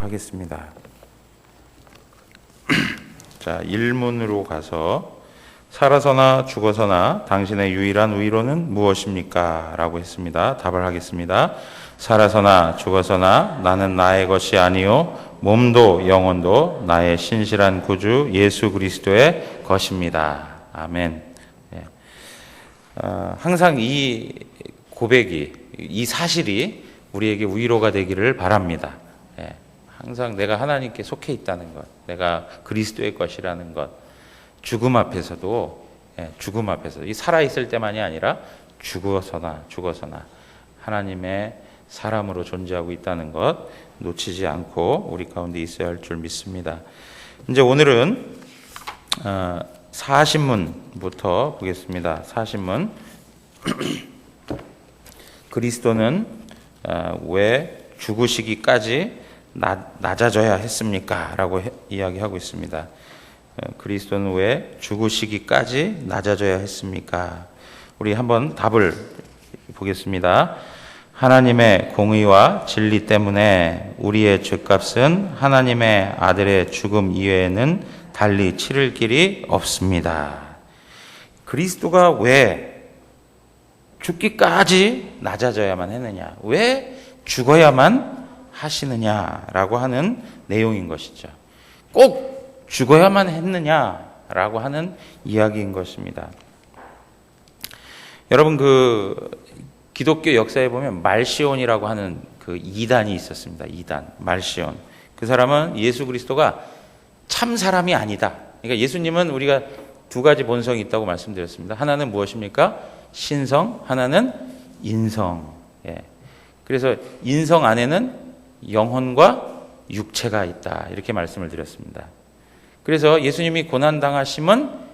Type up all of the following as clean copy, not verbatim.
하겠습니다. 자, 1문으로 가서 살아서나 죽어서나 당신의 유일한 위로는 무엇입니까? 라고 했습니다. 답을 하겠습니다. 살아서나 죽어서나 나는 나의 것이 아니요 몸도 영혼도 나의 신실한 구주 예수 그리스도의 것입니다. 아멘. 네. 항상 이 고백이, 이 사실이 우리에게 위로가 되기를 바랍니다. 네. 항상 내가 하나님께 속해 있다는 것, 내가 그리스도의 것이라는 것, 죽음 앞에서도, 죽음 앞에서, 이 살아있을 때만이 아니라 죽어서나 하나님의 사람으로 존재하고 있다는 것 놓치지 않고 우리 가운데 있어야 할 줄 믿습니다. 이제 오늘은 40문부터 보겠습니다. 40문. 그리스도는 왜 죽으시기까지 낮아져야 했습니까? 라고 이야기하고 있습니다. 그리스도는 왜 죽으시기까지 낮아져야 했습니까? 우리 한번 답을 보겠습니다. 하나님의 공의와 진리 때문에 우리의 죄값은 하나님의 아들의 죽음 이외에는 달리 치를 길이 없습니다. 그리스도가 왜 죽기까지 낮아져야만 했느냐? 왜 죽어야만 하시느냐라고 하는 내용인 것이죠. 꼭 죽어야만 했느냐라고 하는 이야기인 것입니다. 여러분, 기독교 역사에 보면 말시온이라고 하는 그 이단이 있었습니다. 이단, 말시온. 그 사람은 예수 그리스도가 참 사람이 아니다. 그러니까 예수님은 우리가 두 가지 본성이 있다고 말씀드렸습니다. 하나는 무엇입니까? 신성, 하나는 인성. 그래서 인성 안에는 영혼과 육체가 있다. 이렇게 말씀을 드렸습니다. 그래서 예수님이 고난당하심은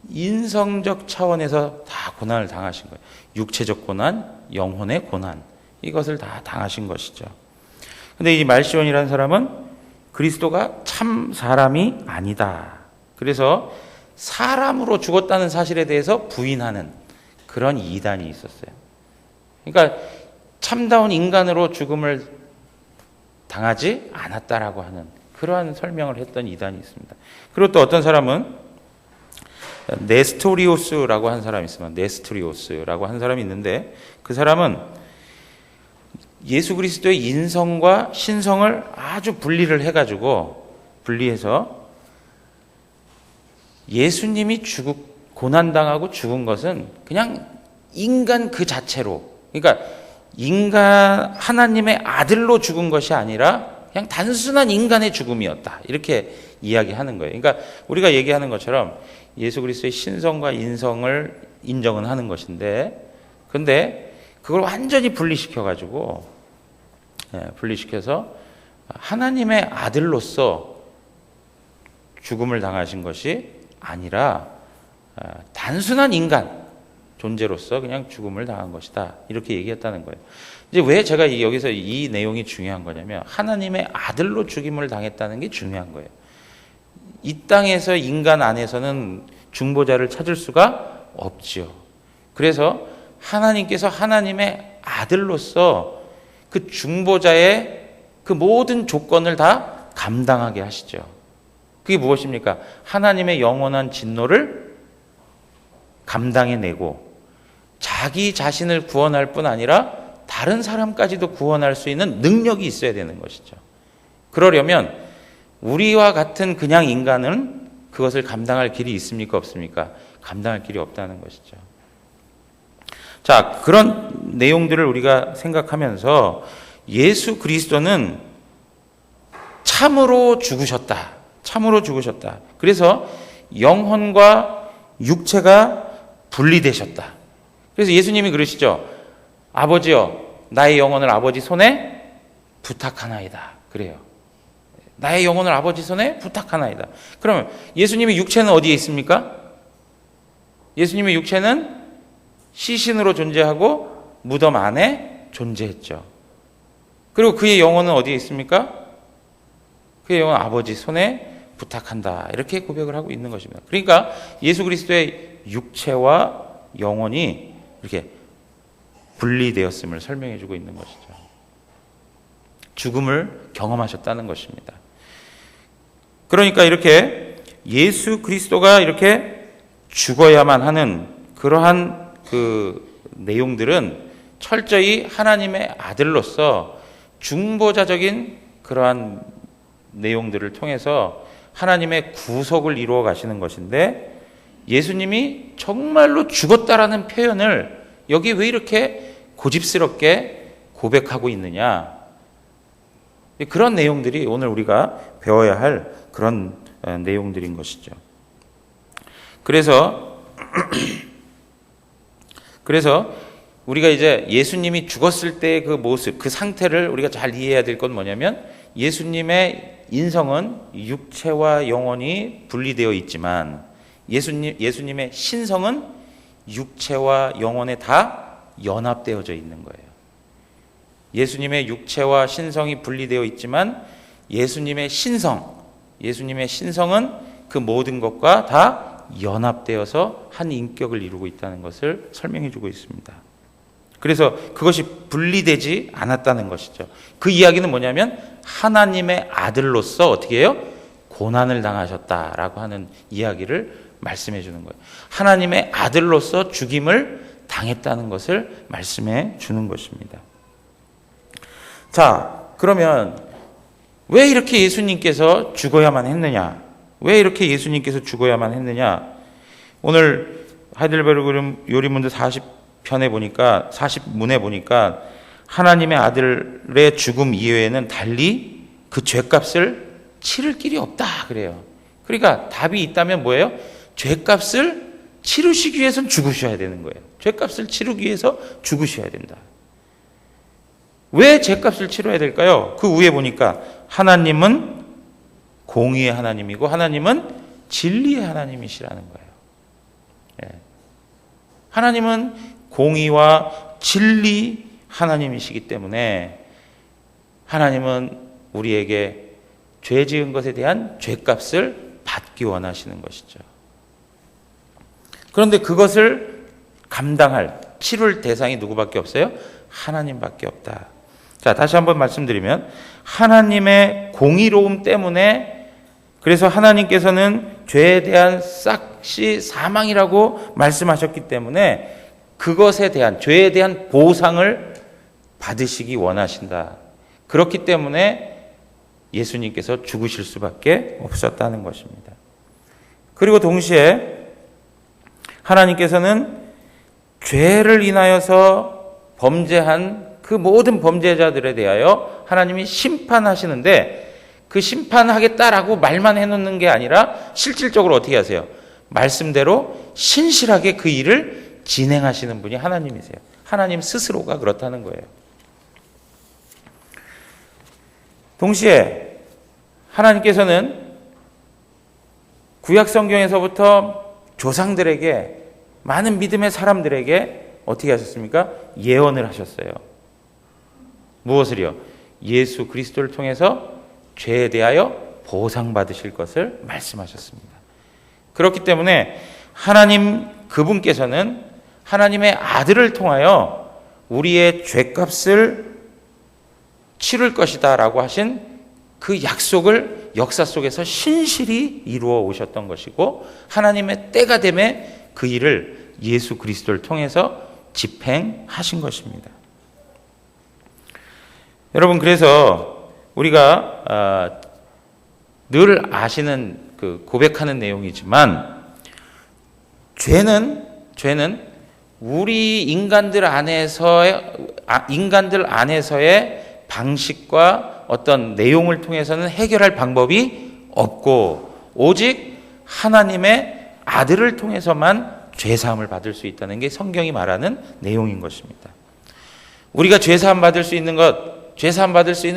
인성적 차원에서 다 고난을 당하신 거예요. 육체적 고난, 영혼의 고난, 이것을 다 당하신 것이죠. 근데 이 말시온이라는 사람은 그리스도가 참 사람이 아니다. 그래서 사람으로 죽었다는 사실에 대해서 부인하는 그런 이단이 있었어요. 그러니까 참다운 인간으로 죽음을 당하지 않았다라고 하는 그러한 설명을 했던 이단이 있습니다. 그리고 또 어떤 사람은 네스토리오스라고 한 사람이 있습니다. 네스토리오스라고 한 사람이 있는데 그 사람은 예수 그리스도의 인성과 신성을 아주 분리해서 예수님이 고난당하고 죽은 것은 그냥 인간 그 자체로, 그러니까 인간 하나님의 아들로 죽은 것이 아니라 그냥 단순한 인간의 죽음이었다. 이렇게 이야기하는 거예요. 그러니까 우리가 얘기하는 것처럼 예수 그리스도의 신성과 인성을 인정은 하는 것인데, 근데 그걸 완전히 분리시켜서 하나님의 아들로서 죽음을 당하신 것이 아니라 단순한 인간 존재로서 그냥 죽음을 당한 것이다. 이렇게 얘기했다는 거예요. 이제 왜 제가 여기서 이 내용이 중요한 거냐면 하나님의 아들로 죽임을 당했다는 게 중요한 거예요. 이 땅에서 인간 안에서는 중보자를 찾을 수가 없지요. 그래서 하나님께서 하나님의 아들로서 그 중보자의 그 모든 조건을 다 감당하게 하시죠. 그게 무엇입니까? 하나님의 영원한 진노를 감당해내고 자기 자신을 구원할 뿐 아니라 다른 사람까지도 구원할 수 있는 능력이 있어야 되는 것이죠. 그러려면 우리와 같은 그냥 인간은 그것을 감당할 길이 있습니까? 없습니까? 감당할 길이 없다는 것이죠. 자, 그런 내용들을 우리가 생각하면서 예수 그리스도는 참으로 죽으셨다. 그래서 영혼과 육체가 분리되셨다. 그래서 예수님이 그러시죠. 아버지여, 나의 영혼을 아버지 손에 부탁하나이다. 그래요. 나의 영혼을 아버지 손에 부탁하나이다. 그러면 예수님의 육체는 어디에 있습니까? 예수님의 육체는 시신으로 존재하고 무덤 안에 존재했죠. 그리고 그의 영혼은 어디에 있습니까? 그의 영혼은 아버지 손에 부탁한다. 이렇게 고백을 하고 있는 것입니다. 그러니까 예수 그리스도의 육체와 영혼이 이렇게 분리되었음을 설명해 주고 있는 것이죠. 죽음을 경험하셨다는 것입니다. 그러니까 이렇게 예수 그리스도가 이렇게 죽어야만 하는 그러한 그 내용들은 철저히 하나님의 아들로서 중보자적인 그러한 내용들을 통해서 하나님의 구속을 이루어 가시는 것인데, 예수님이 정말로 죽었다라는 표현을 여기 왜 이렇게 고집스럽게 고백하고 있느냐, 그런 내용들이 오늘 우리가 배워야 할 그런 내용들인 것이죠. 그래서 우리가 이제 예수님이 죽었을 때의 그 모습, 그 상태를 우리가 잘 이해해야 될 건 뭐냐면, 예수님의 인성은 육체와 영혼이 분리되어 있지만 예수님의 신성은 육체와 영혼에 다 연합되어져 있는 거예요. 예수님의 육체와 신성이 분리되어 있지만 예수님의 신성은 그 모든 것과 다 연합되어서 한 인격을 이루고 있다는 것을 설명해 주고 있습니다. 그래서 그것이 분리되지 않았다는 것이죠. 그 이야기는 뭐냐면 하나님의 아들로서 어떻게 해요? 고난을 당하셨다라고 하는 이야기를 말씀해 주는 거예요. 하나님의 아들로서 죽임을 당했다는 것을 말씀해 주는 것입니다. 자, 그러면 왜 이렇게 예수님께서 죽어야만 했느냐? 왜 이렇게 예수님께서 죽어야만 했느냐? 오늘 하이델베르그 요리문드 40문에 보니까 하나님의 아들의 죽음 이외에는 달리 그 죄값을 치를 길이 없다 그래요. 그러니까 답이 있다면 뭐예요? 죄값을 치르시기 위해서는 죽으셔야 되는 거예요. 죄값을 치르기 위해서 죽으셔야 된다. 왜 죄값을 치러야 될까요? 그 위에 보니까 하나님은 공의의 하나님이고 하나님은 진리의 하나님이시라는 거예요. 하나님은 공의와 진리 하나님이시기 때문에 하나님은 우리에게 죄 지은 것에 대한 죄값을 받기 원하시는 것이죠. 그런데 그것을 감당할, 치룰 대상이 누구밖에 없어요? 하나님밖에 없다. 자, 다시 한번 말씀드리면 하나님의 공의로움 때문에, 그래서 하나님께서는 죄에 대한 싹시 사망이라고 말씀하셨기 때문에 그것에 대한, 죄에 대한 보상을 받으시기 원하신다. 그렇기 때문에 예수님께서 죽으실 수밖에 없었다는 것입니다. 그리고 동시에 하나님께서는 죄를 인하여서 범죄한 그 모든 범죄자들에 대하여 하나님이 심판하시는데, 그 심판하겠다라고 말만 해놓는 게 아니라 실질적으로 어떻게 하세요? 말씀대로 신실하게 그 일을 진행하시는 분이 하나님이세요. 하나님 스스로가 그렇다는 거예요. 동시에 하나님께서는 구약 성경에서부터 조상들에게, 많은 믿음의 사람들에게 어떻게 하셨습니까? 예언을 하셨어요. 무엇을요? 예수 그리스도를 통해서 죄에 대하여 보상받으실 것을 말씀하셨습니다. 그렇기 때문에 하나님 그분께서는 하나님의 아들을 통하여 우리의 죄값을 치를 것이다 라고 하신 그 약속을 역사 속에서 신실히 이루어 오셨던 것이고, 하나님의 때가 되매 그 일을 예수 그리스도를 통해서 집행하신 것입니다. 여러분, 그래서 우리가 늘 아시는 그 고백하는 내용이지만, 죄는 우리 인간들 안에서의 방식과 어떤 내용을 통해서는 해결할 방법이 없고, 오직 하나님의 아들을 통해서만 죄사함을 받을 수 있다는 게 성경이 말하는 내용인 것입니다. 우리가 죄사함 받을 수 있는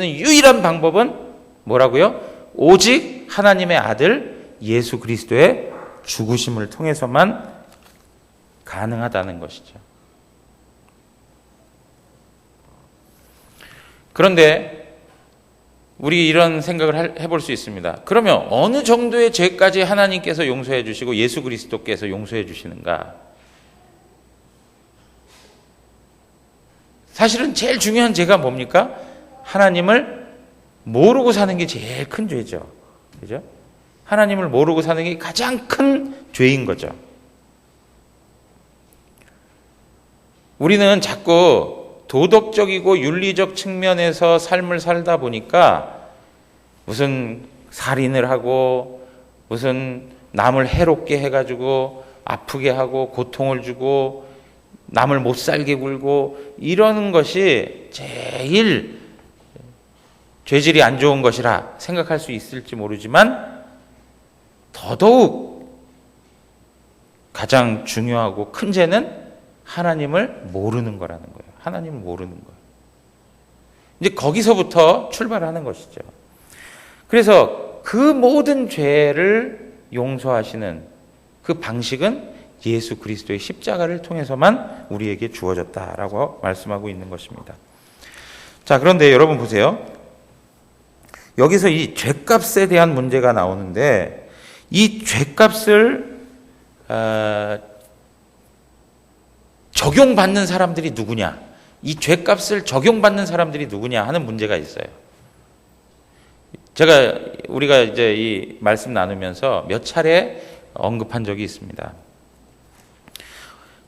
유일한 방법은 뭐라고요? 오직 하나님의 아들 예수 그리스도의 죽으심을 통해서만 가능하다는 것이죠. 그런데 우리 이런 생각을 해볼 수 있습니다. 그러면 어느 정도의 죄까지 하나님께서 용서해 주시고 예수 그리스도께서 용서해 주시는가? 사실은 제일 중요한 죄가 뭡니까? 하나님을 모르고 사는 게 제일 큰 죄죠. 그죠? 하나님을 모르고 사는 게 가장 큰 죄인 거죠. 우리는 자꾸 도덕적이고 윤리적 측면에서 삶을 살다 보니까 무슨 살인을 하고 무슨 남을 해롭게 해가지고 아프게 하고 고통을 주고 남을 못 살게 굴고 이러는 것이 제일 죄질이 안 좋은 것이라 생각할 수 있을지 모르지만 더더욱 가장 중요하고 큰 죄는 하나님을 모르는 거라는 거예요. 하나님을 모르는 거예요. 이제 거기서부터 출발하는 것이죠. 그래서 그 모든 죄를 용서하시는 그 방식은 예수 그리스도의 십자가를 통해서만 우리에게 주어졌다라고 말씀하고 있는 것입니다. 자, 그런데 여러분 보세요. 여기서 이 죄값에 대한 문제가 나오는데 이 죄값을 적용받는 사람들이 누구냐? 이 죄값을 적용받는 사람들이 누구냐 하는 문제가 있어요. 우리가 이제 이 말씀 나누면서 몇 차례 언급한 적이 있습니다.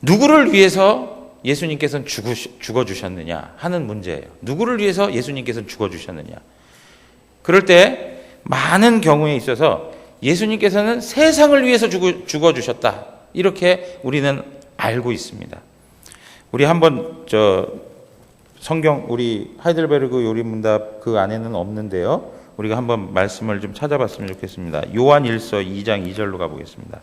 누구를 위해서 예수님께서는 죽어주셨느냐 하는 문제예요. 누구를 위해서 예수님께서는 죽어주셨느냐. 그럴 때 많은 경우에 있어서 예수님께서는 세상을 위해서 죽어주셨다. 이렇게 우리는 알고 있습니다. 우리 한번 성경 우리 하이델베르그 요리문답 그 안에는 없는데요. 우리가 한번 말씀을 좀 찾아봤으면 좋겠습니다. 요한 1서 2장 2절로 가보겠습니다.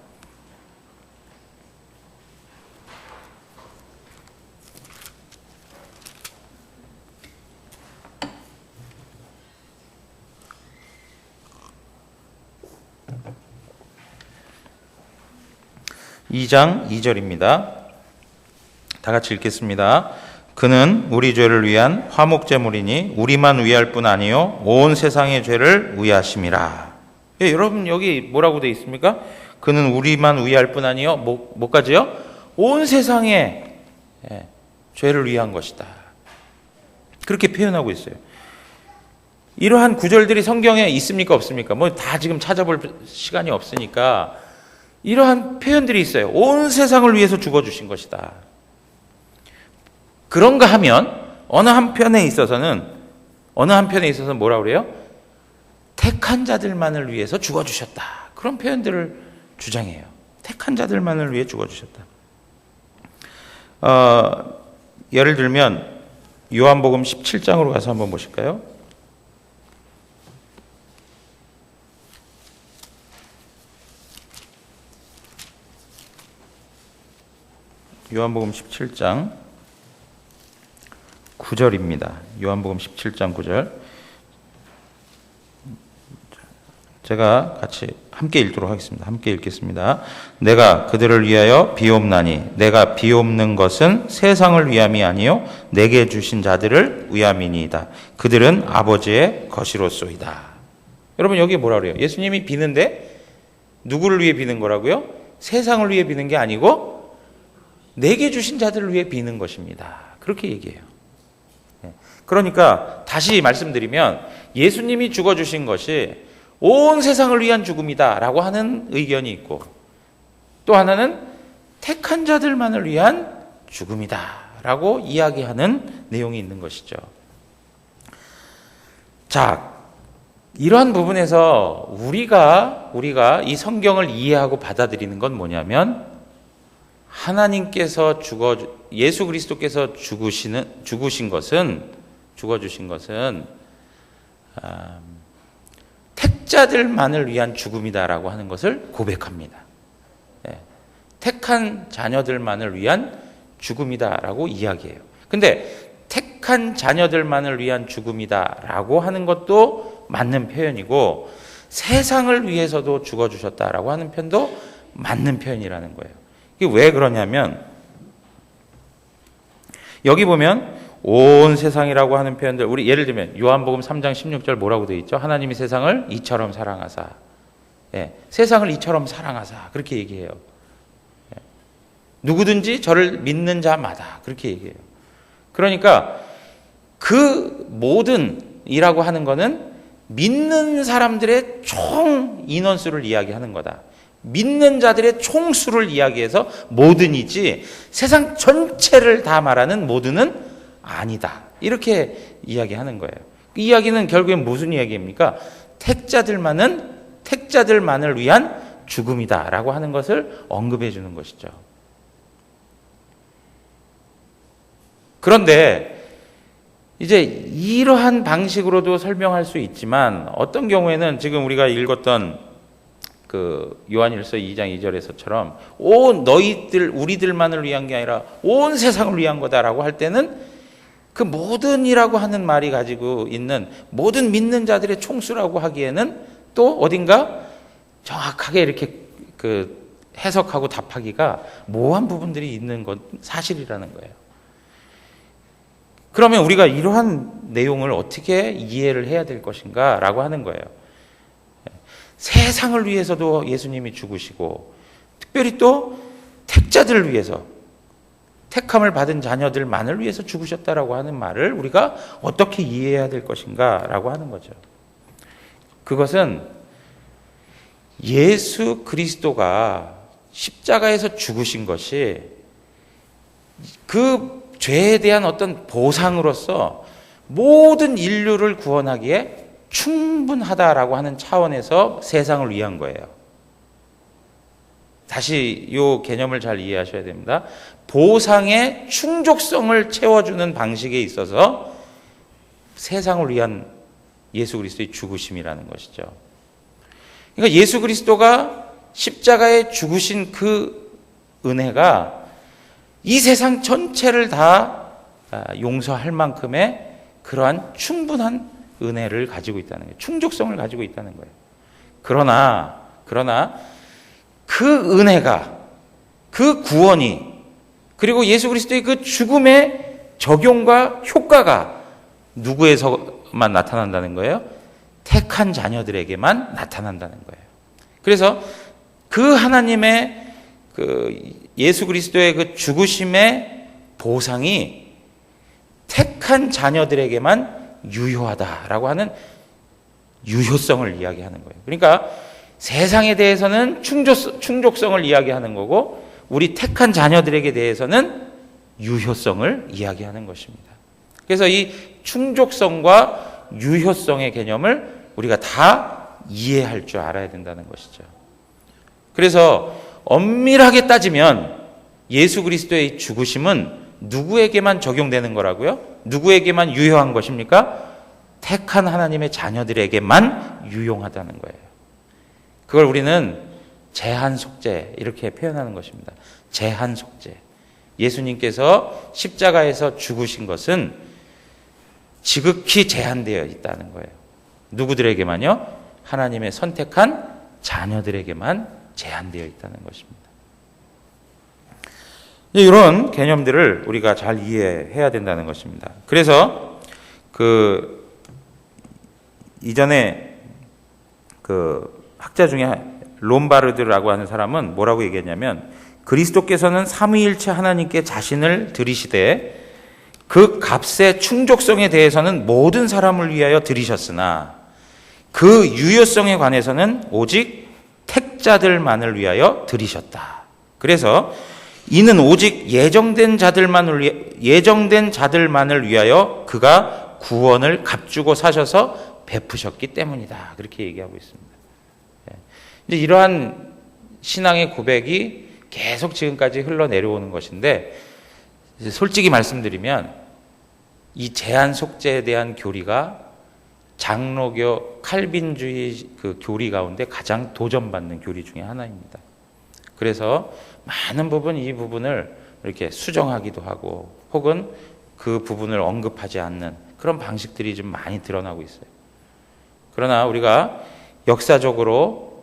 (2장 2절입니다) 다 같이 읽겠습니다. 그는 우리 죄를 위한 화목제물이니 우리만 위할 뿐 아니요 온 세상의 죄를 위하심이라. 예, 여러분 여기 뭐라고 되어 있습니까? 그는 우리만 위할 뿐 아니요 뭐까지요? 온 세상의 죄를 위한 것이다. 그렇게 표현하고 있어요. 이러한 구절들이 성경에 있습니까 없습니까? 뭐 다 지금 찾아볼 시간이 없으니까 이러한 표현들이 있어요. 온 세상을 위해서 죽어주신 것이다. 그런가 하면 어느 한편에 있어서는 뭐라고 그래요? 택한 자들만을 위해서 죽어주셨다. 그런 표현들을 주장해요. 택한 자들만을 위해 죽어주셨다. 예를 들면 요한복음 17장으로 가서 한번 보실까요? 요한복음 17장 9절입니다. 요한복음 17장 9절. 제가 같이 함께 읽도록 하겠습니다. 함께 읽겠습니다. 내가 그들을 위하여 비옵나니 내가 비옵는 것은 세상을 위함이 아니요 내게 주신 자들을 위함이니이다. 그들은 아버지의 것이로소이다. 여러분 여기 뭐라 그래요? 예수님이 비는데 누구를 위해 비는 거라고요? 세상을 위해 비는 게 아니고 내게 주신 자들을 위해 비는 것입니다. 그렇게 얘기해요. 그러니까 다시 말씀드리면 예수님이 죽어주신 것이 온 세상을 위한 죽음이다 라고 하는 의견이 있고 또 하나는 택한 자들만을 위한 죽음이다 라고 이야기하는 내용이 있는 것이죠. 자, 이러한 부분에서 우리가 이 성경을 이해하고 받아들이는 건 뭐냐면 하나님께서 예수 그리스도께서 죽어주신 것은 택자들만을 위한 죽음이다라고 하는 것을 고백합니다. 택한 자녀들만을 위한 죽음이다라고 이야기해요. 근데 택한 자녀들만을 위한 죽음이다라고 하는 것도 맞는 표현이고 세상을 위해서도 죽어주셨다라고 하는 편도 맞는 표현이라는 거예요. 이게 왜 그러냐면 여기 보면 온 세상이라고 하는 표현들 우리 예를 들면 요한복음 3장 16절 뭐라고 되어 있죠? 하나님이 세상을 이처럼 사랑하사 세상을 이처럼 사랑하사 그렇게 얘기해요. 누구든지 저를 믿는 자마다 그렇게 얘기해요. 그러니까 그 모든 이라고 하는 거는 믿는 사람들의 총 인원수를 이야기하는 거다. 믿는 자들의 총수를 이야기해서 모든이지 세상 전체를 다 말하는 모든은 아니다. 이렇게 이야기하는 거예요. 이 이야기는 결국엔 무슨 이야기입니까? 택자들만을 위한 죽음이다라고 하는 것을 언급해 주는 것이죠. 그런데 이제 이러한 방식으로도 설명할 수 있지만 어떤 경우에는 지금 우리가 읽었던 그 요한일서 2장 2절에서처럼 온 너희들 우리들만을 위한 게 아니라 온 세상을 위한 거다라고 할 때는 그 모든이라고 하는 말이 가지고 있는 모든 믿는 자들의 총수라고 하기에는 또 어딘가 정확하게 이렇게 그 해석하고 답하기가 모호한 부분들이 있는 건 사실이라는 거예요. 그러면 우리가 이러한 내용을 어떻게 이해를 해야 될 것인가 라고 하는 거예요. 세상을 위해서도 예수님이 죽으시고 특별히 또 택자들을 위해서 택함을 받은 자녀들만을 위해서 죽으셨다라고 하는 말을 우리가 어떻게 이해해야 될 것인가 라고 하는 거죠. 그것은 예수 그리스도가 십자가에서 죽으신 것이 그 죄에 대한 어떤 보상으로 모든 인류를 구원하기에 충분하다라고 하는 차원에서 세상을 위한 거예요. 다시 이 개념을 잘 이해하셔야 됩니다. 보상의 충족성을 채워주는 방식에 있어서 세상을 위한 예수 그리스도의 죽으심이라는 것이죠. 그러니까 예수 그리스도가 십자가에 죽으신 그 은혜가 이 세상 전체를 다 용서할 만큼의 그러한 충분한 은혜를 가지고 있다는 거예요. 충족성을 가지고 있다는 거예요. 그러나 그 은혜가, 그 구원이, 그리고 예수 그리스도의 그 죽음의 적용과 효과가 누구에서만 나타난다는 거예요? 택한 자녀들에게만 나타난다는 거예요. 그래서 그 하나님의 그 예수 그리스도의 그 죽으심의 보상이 택한 자녀들에게만 유효하다라고 하는 유효성을 이야기하는 거예요. 그러니까 세상에 대해서는 충족성을 이야기하는 거고 우리 택한 자녀들에게 대해서는 유효성을 이야기하는 것입니다. 그래서 이 충족성과 유효성의 개념을 우리가 다 이해할 줄 알아야 된다는 것이죠. 그래서 엄밀하게 따지면 예수 그리스도의 죽으심은 누구에게만 적용되는 거라고요? 누구에게만 유효한 것입니까? 택한 하나님의 자녀들에게만 유용하다는 거예요. 그걸 우리는 제한속죄 이렇게 표현하는 것입니다. 제한속죄. 예수님께서 십자가에서 죽으신 것은 지극히 제한되어 있다는 거예요. 누구들에게만요? 하나님의 선택한 자녀들에게만 제한되어 있다는 것입니다. 이런 개념들을 우리가 잘 이해해야 된다는 것입니다. 그래서 이전에 학자 중에 롬바르드라고 하는 사람은 뭐라고 얘기했냐면 그리스도께서는 삼위일체 하나님께 자신을 드리시되 그 값의 충족성에 대해서는 모든 사람을 위하여 드리셨으나 그 유효성에 관해서는 오직 택자들만을 위하여 드리셨다. 그래서 이는 오직 예정된 자들만을 위하여 그가 구원을 값주고 사셔서 베푸셨기 때문이다. 그렇게 얘기하고 있습니다. 이제 이러한 신앙의 고백이 계속 지금까지 흘러내려오는 것인데 솔직히 말씀드리면 이 제한 속죄에 대한 교리가 장로교 칼빈주의 그 교리 가운데 가장 도전받는 교리 중에 하나입니다. 그래서 많은 부분 이 부분을 이렇게 수정하기도 하고 혹은 그 부분을 언급하지 않는 그런 방식들이 좀 많이 드러나고 있어요. 그러나 우리가 역사적으로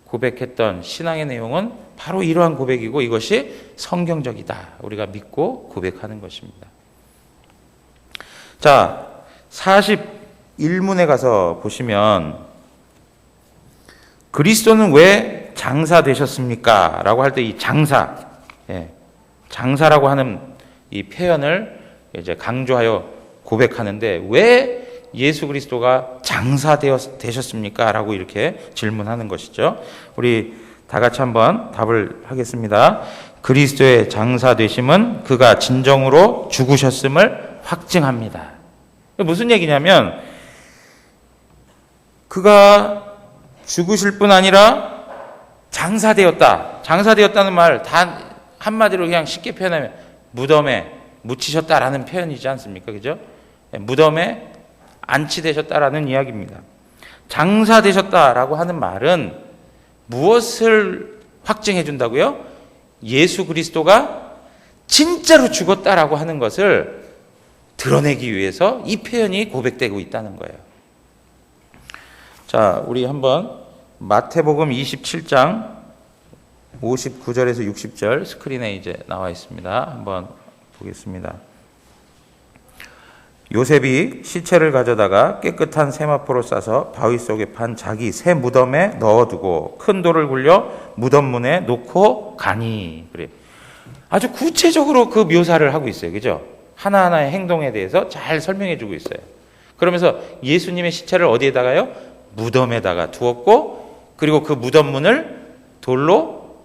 고백했던 신앙의 내용은 바로 이러한 고백이고 이것이 성경적이다. 우리가 믿고 고백하는 것입니다. 자, 41문에 가서 보시면 그리스도는 왜 장사 되셨습니까? 라고 할 때 이 장사, 장사라고 하는 이 표현을 이제 강조하여 고백하는데 왜 예수 그리스도가 되셨습니까? 라고 이렇게 질문하는 것이죠. 우리 다 같이 한번 답을 하겠습니다. 그리스도의 장사되심은 그가 진정으로 죽으셨음을 확증합니다. 무슨 얘기냐면 그가 죽으실 뿐 아니라 장사되었다. 장사되었다는 말 단 한마디로 그냥 쉽게 표현하면 무덤에 묻히셨다라는 표현이지 않습니까? 그죠? 무덤에 안치되셨다라는 이야기입니다. 장사되셨다라고 하는 말은 무엇을 확증해 준다고요? 예수 그리스도가 진짜로 죽었다라고 하는 것을 드러내기 위해서 이 표현이 고백되고 있다는 거예요. 자, 우리 한번 마태복음 27장 59절에서 60절 스크린에 이제 나와 있습니다. 한번 보겠습니다. 요셉이 시체를 가져다가 깨끗한 세마포로 싸서 바위 속에 판 자기 새 무덤에 넣어두고 큰 돌을 굴려 무덤 문에 놓고 가니. 그래. 아주 구체적으로 그 묘사를 하고 있어요. 그죠? 하나하나의 행동에 대해서 잘 설명해 주고 있어요. 그러면서 예수님의 시체를 어디에다가요? 무덤에다가 두었고, 그리고 그 무덤 문을 돌로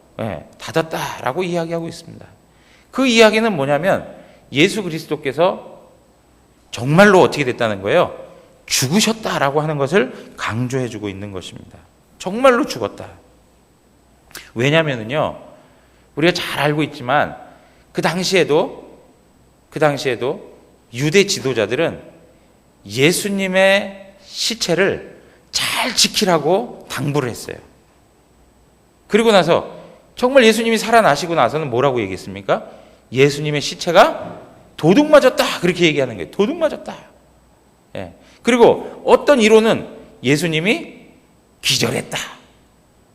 닫았다라고 이야기하고 있습니다. 그 이야기는 뭐냐면 예수 그리스도께서 정말로 어떻게 됐다는 거예요? 죽으셨다라고 하는 것을 강조해주고 있는 것입니다. 정말로 죽었다. 왜냐면은요, 우리가 잘 알고 있지만 그 당시에도 유대 지도자들은 예수님의 시체를 잘 지키라고 당부를 했어요. 그리고 나서 정말 예수님이 살아나시고 나서는 뭐라고 얘기했습니까? 예수님의 시체가 도둑 맞았다. 그렇게 얘기하는 거예요. 도둑 맞았다. 예. 그리고 어떤 이론은 예수님이 기절했다.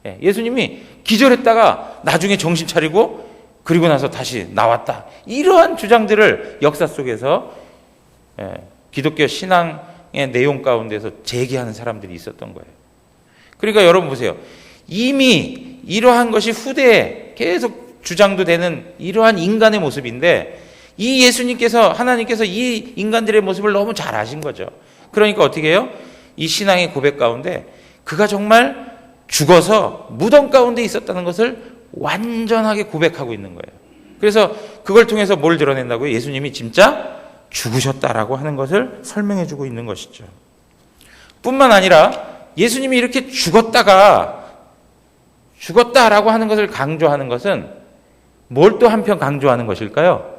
예. 예수님이 기절했다가 나중에 정신 차리고 그리고 나서 다시 나왔다. 이러한 주장들을 역사 속에서 기독교 신앙의 내용 가운데서 제기하는 사람들이 있었던 거예요. 그러니까 여러분 보세요. 이미 이러한 것이 후대에 계속 주장도 되는 이러한 인간의 모습인데 이 예수님께서 하나님께서 이 인간들의 모습을 너무 잘 아신 거죠. 그러니까 어떻게 해요? 이 신앙의 고백 가운데 그가 정말 죽어서 무덤 가운데 있었다는 것을 완전하게 고백하고 있는 거예요. 그래서 그걸 통해서 뭘 드러낸다고요? 예수님이 진짜 죽으셨다라고 하는 것을 설명해 주고 있는 것이죠. 뿐만 아니라 예수님이 이렇게 죽었다라고 하는 것을 강조하는 것은 뭘 또 한편 강조하는 것일까요?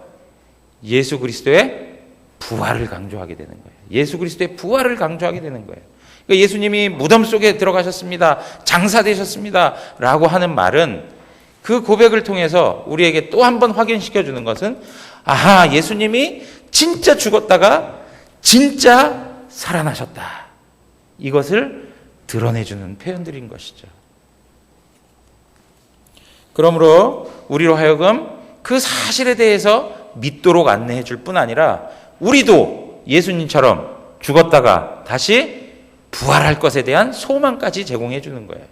예수 그리스도의 부활을 강조하게 되는 거예요. 예수 그리스도의 부활을 강조하게 되는 거예요. 그러니까 예수님이 무덤 속에 들어가셨습니다. 장사되셨습니다. 라고 하는 말은 그 고백을 통해서 우리에게 또 한 번 확인시켜 주는 것은 아하, 예수님이 진짜 죽었다가 진짜 살아나셨다. 이것을 드러내주는 표현들인 것이죠. 그러므로 우리로 하여금 그 사실에 대해서 믿도록 안내해 줄 뿐 아니라 우리도 예수님처럼 죽었다가 다시 부활할 것에 대한 소망까지 제공해 주는 거예요.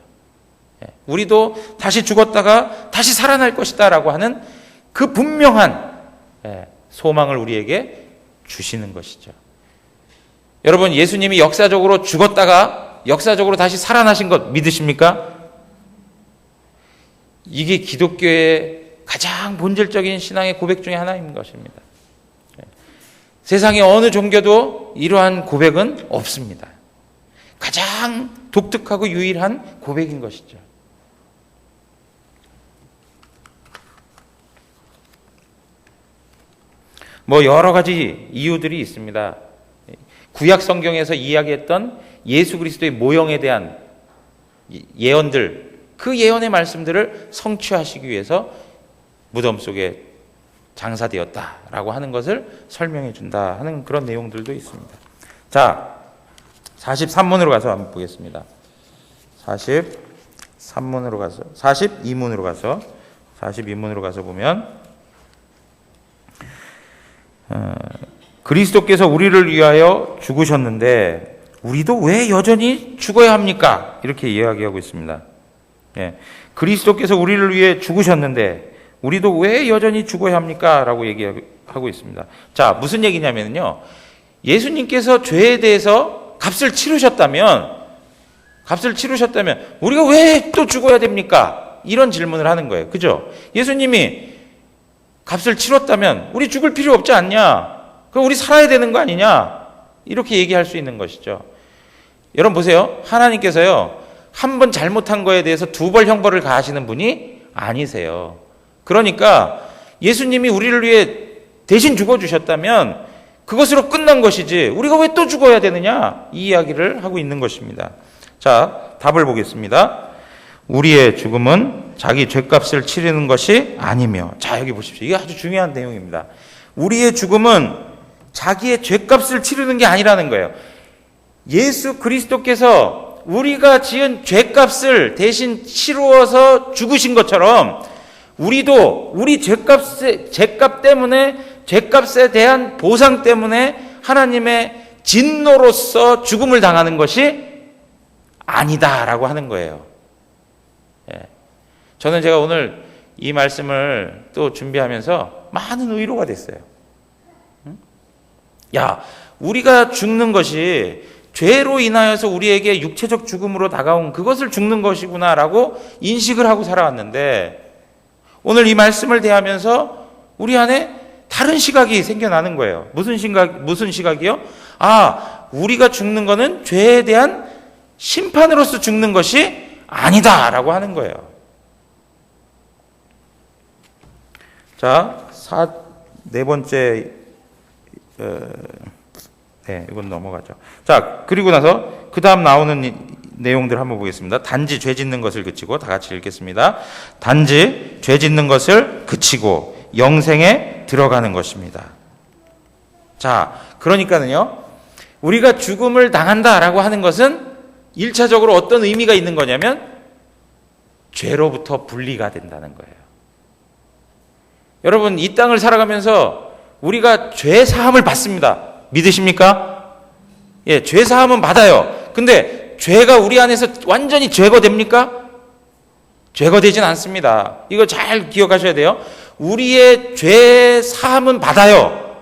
우리도 다시 죽었다가 다시 살아날 것이다 라고 하는 그 분명한 소망을 우리에게 주시는 것이죠. 여러분, 예수님이 역사적으로 죽었다가 역사적으로 다시 살아나신 것 믿으십니까? 이게 기독교의 가장 본질적인 신앙의 고백 중에 하나인 것입니다. 세상의 어느 종교도 이러한 고백은 없습니다. 가장 독특하고 유일한 고백인 것이죠. 여러 가지 이유들이 있습니다. 구약 성경에서 이야기했던 예수 그리스도의 모형에 대한 예언들, 그 예언의 말씀들을 성취하시기 위해서 무덤 속에 장사되었다라고 하는 것을 설명해 준다 하는 그런 내용들도 있습니다. 자, 43문으로 가서 한번 보겠습니다. 42문으로 가서 보면 그리스도께서 우리를 위하여 죽으셨는데 우리도 왜 여전히 죽어야 합니까? 이렇게 이야기하고 있습니다. 그리스도께서 우리를 위해 죽으셨는데 우리도 왜 여전히 죽어야 합니까? 라고 얘기하고 있습니다. 자, 무슨 얘기냐면요. 예수님께서 죄에 대해서 값을 치르셨다면 우리가 왜 또 죽어야 됩니까? 이런 질문을 하는 거예요. 그죠? 예수님이 값을 치렀다면 우리 죽을 필요 없지 않냐? 그럼 우리 살아야 되는 거 아니냐? 이렇게 얘기할 수 있는 것이죠. 여러분 보세요. 하나님께서요, 한 번 잘못한 거에 대해서 두 번 형벌을 가하시는 분이 아니세요. 그러니까 예수님이 우리를 위해 대신 죽어주셨다면 그것으로 끝난 것이지 우리가 왜 또 죽어야 되느냐? 이 이야기를 하고 있는 것입니다. 자, 답을 보겠습니다. 우리의 죽음은 자기 죄값을 치르는 것이 아니며, 자, 여기 보십시오. 이게 아주 중요한 내용입니다. 우리의 죽음은 자기의 죄값을 치르는 게 아니라는 거예요. 예수 그리스도께서 우리가 지은 죄값을 대신 치루어서 죽으신 것처럼 우리도 우리 죄값 때문에, 죄값에 대한 보상 때문에 하나님의 진노로서 죽음을 당하는 것이 아니다라고 하는 거예요. 예. 저는 제가 오늘 이 말씀을 또 준비하면서 많은 위로가 됐어요. 야, 우리가 죽는 것이 죄로 인하여서 우리에게 육체적 죽음으로 다가온 그것을 죽는 것이구나라고 인식을 하고 살아왔는데, 오늘 이 말씀을 대하면서 우리 안에 다른 시각이 생겨나는 거예요. 무슨 시각이요? 아, 우리가 죽는 것은 죄에 대한 심판으로서 죽는 것이 아니다라고 하는 거예요. 자, 네 번째, 이건 넘어가죠. 자, 그리고 나서 그 다음 나오는 내용들 한번 보겠습니다. 단지 죄 짓는 것을 그치고, 다 같이 읽겠습니다. 단지 죄 짓는 것을 그치고 영생에 들어가는 것입니다. 자, 그러니까는요, 우리가 죽음을 당한다라고 하는 것은 1차적으로 어떤 의미가 있는 거냐면 죄로부터 분리가 된다는 거예요. 여러분, 이 땅을 살아가면서 우리가 죄 사함을 받습니다. 믿으십니까? 예, 죄 사함은 받아요. 근데 죄가 우리 안에서 완전히 제거됩니까? 제거되진 않습니다. 이거 잘 기억하셔야 돼요. 우리의 죄 사함은 받아요.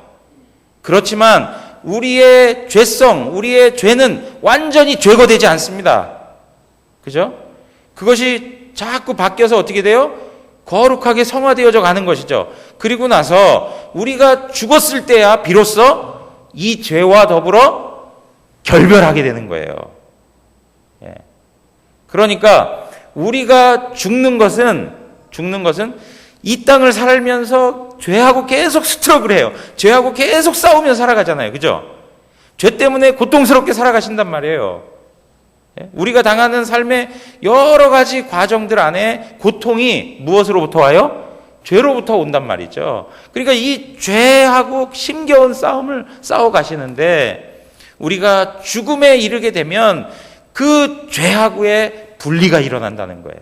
그렇지만 우리의 죄성, 우리의 죄는 완전히 제거되지 않습니다. 그죠? 그것이 자꾸 바뀌어서 어떻게 돼요? 거룩하게 성화되어져 가는 것이죠. 그리고 나서 우리가 죽었을 때야 비로소 이 죄와 더불어 결별하게 되는 거예요. 예. 그러니까 우리가 죽는 것은 이 땅을 살면서 죄하고 계속 스트러글 해요. 죄하고 계속 싸우며 살아가잖아요. 그죠? 죄 때문에 고통스럽게 살아가신단 말이에요. 우리가 당하는 삶의 여러 가지 과정들 안에 고통이 무엇으로부터 와요? 죄로부터 온단 말이죠. 그러니까 이 죄하고 힘겨운 싸움을 싸워가시는데, 우리가 죽음에 이르게 되면 그 죄하고의 분리가 일어난다는 거예요.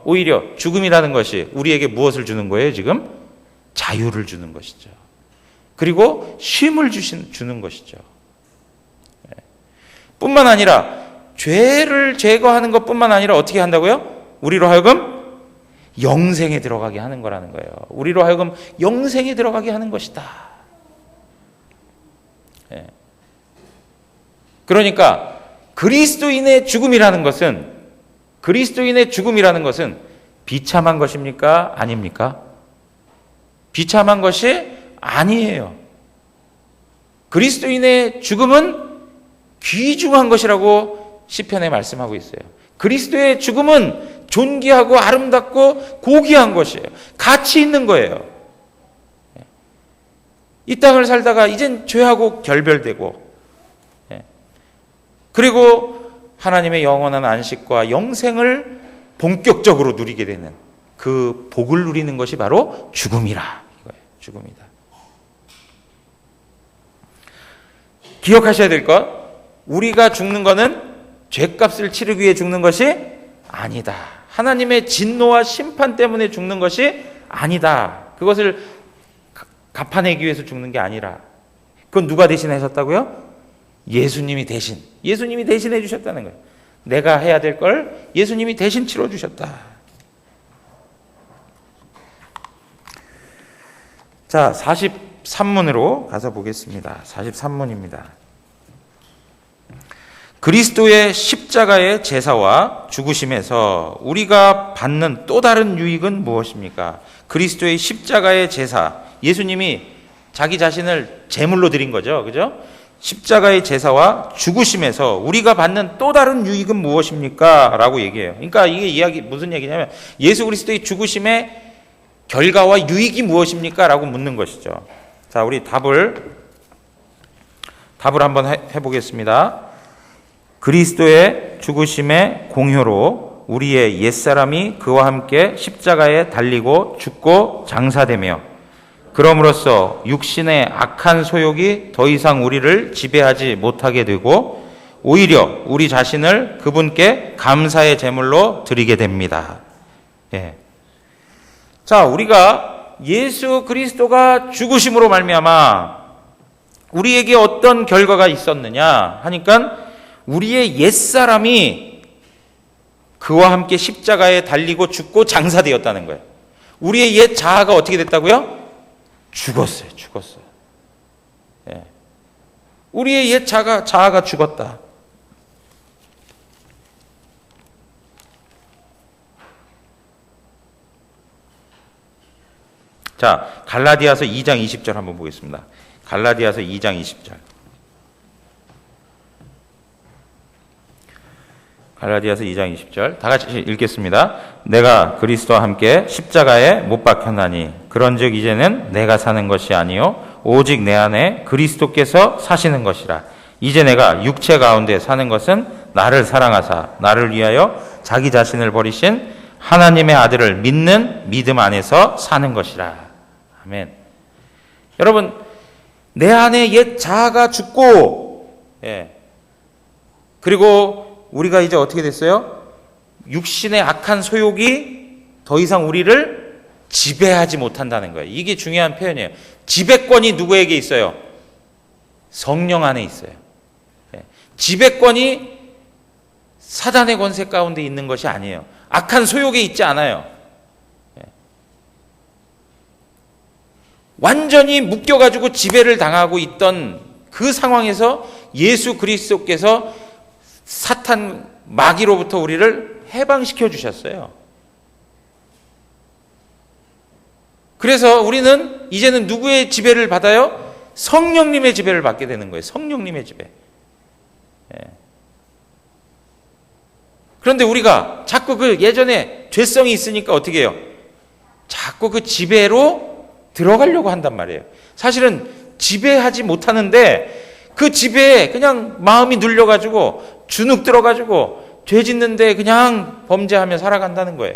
오히려 죽음이라는 것이 우리에게 무엇을 주는 거예요, 지금? 자유를 주는 것이죠. 그리고 쉼을 주는 것이죠. 뿐만 아니라 죄를 제거하는 것뿐만 아니라 어떻게 한다고요? 우리로 하여금 영생에 들어가게 하는 거라는 거예요. 우리로 하여금 영생에 들어가게 하는 것이다. 그러니까 그리스도인의 죽음이라는 것은 비참한 것입니까? 아닙니까? 비참한 것이 아니에요. 그리스도인의 죽음은 귀중한 것이라고 시편에 말씀하고 있어요. 그리스도의 죽음은 존귀하고 아름답고 고귀한 것이에요. 가치 있는 거예요. 이 땅을 살다가 이젠 죄하고 결별되고, 그리고 하나님의 영원한 안식과 영생을 본격적으로 누리게 되는 그 복을 누리는 것이 바로 죽음이라 이거예요. 죽음이다. 기억하셔야 될 것, 우리가 죽는 것은 죄값을 치르기 위해 죽는 것이 아니다. 하나님의 진노와 심판 때문에 죽는 것이 아니다. 그것을 갚아내기 위해서 죽는 게 아니라, 그건 누가 대신하셨다고요? 예수님이 대신해 주셨다는 거예요. 내가 해야 될 걸 예수님이 대신 치러주셨다. 자, 43문으로 가서 보겠습니다. 43문입니다. 그리스도의 십자가의 제사와 죽으심에서 우리가 받는 또 다른 유익은 무엇입니까? 그리스도의 십자가의 제사, 예수님이 자기 자신을 제물로 드린 거죠. 그죠? 십자가의 제사와 죽으심에서 우리가 받는 또 다른 유익은 무엇입니까? 라고 얘기해요. 그러니까 이게 무슨 얘기냐면 예수 그리스도의 죽으심의 결과와 유익이 무엇입니까? 라고 묻는 것이죠. 자, 우리 답을 한번 해보겠습니다. 그리스도의 죽으심의 공효로 우리의 옛사람이 그와 함께 십자가에 달리고 죽고 장사되며 그럼으로써 육신의 악한 소욕이 더 이상 우리를 지배하지 못하게 되고 오히려 우리 자신을 그분께 감사의 제물로 드리게 됩니다. 예. 자, 우리가 예수 그리스도가 죽으심으로 말미암아 우리에게 어떤 결과가 있었느냐 하니까 우리의 옛사람이 그와 함께 십자가에 달리고 죽고 장사되었다는 거예요. 우리의 옛 자아가 어떻게 됐다고요? 죽었어요. 예. 우리의 옛 자아가 죽었다. 자, 갈라디아서 2장 20절 한번 보겠습니다. 갈라디아서 2장 20절. 갈라디아서 2장 20절 다 같이 읽겠습니다. 내가 그리스도와 함께 십자가에 못 박혔나니 그런즉 이제는 내가 사는 것이 아니요 오직 내 안에 그리스도께서 사시는 것이라. 이제 내가 육체 가운데 사는 것은 나를 사랑하사 나를 위하여 자기 자신을 버리신 하나님의 아들을 믿는 믿음 안에서 사는 것이라. 아멘. 여러분, 내 안에 옛 자아가 죽고, 그리고 우리가 이제 어떻게 됐어요? 육신의 악한 소욕이 더 이상 우리를 지배하지 못한다는 거예요. 이게 중요한 표현이에요. 지배권이 누구에게 있어요? 성령 안에 있어요. 지배권이 사단의 권세 가운데 있는 것이 아니에요. 악한 소욕에 있지 않아요. 완전히 묶여가지고 지배를 당하고 있던 그 상황에서 예수 그리스도께서 사탄 마귀로부터 우리를 해방시켜 주셨어요. 그래서 우리는 이제는 누구의 지배를 받아요? 성령님의 지배를 받게 되는 거예요. 성령님의 지배. 그런데 우리가 자꾸 그 예전에 죄성이 있으니까 어떻게 해요? 자꾸 그 지배로 들어가려고 한단 말이에요. 사실은 지배하지 못하는데 그 지배에 그냥 마음이 눌려가지고 주눅 들어가지고 죄 짓는데 그냥 범죄하며 살아간다는 거예요.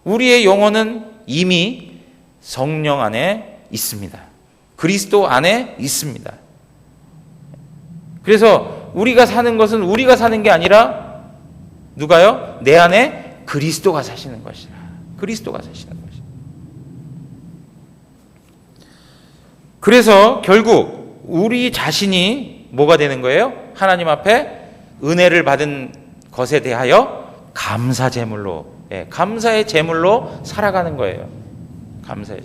우리의 영혼은 이미 성령 안에 있습니다. 그리스도 안에 있습니다. 그래서 우리가 사는 것은 우리가 사는 게 아니라 누가요? 내 안에 그리스도가 사시는 것이라. 그리스도가 사시는 것이다. 그래서 결국 우리 자신이 뭐가 되는 거예요? 하나님 앞에 은혜를 받은 것에 대하여 감사 제물로, 감사의 제물로 살아가는 거예요. 감사의.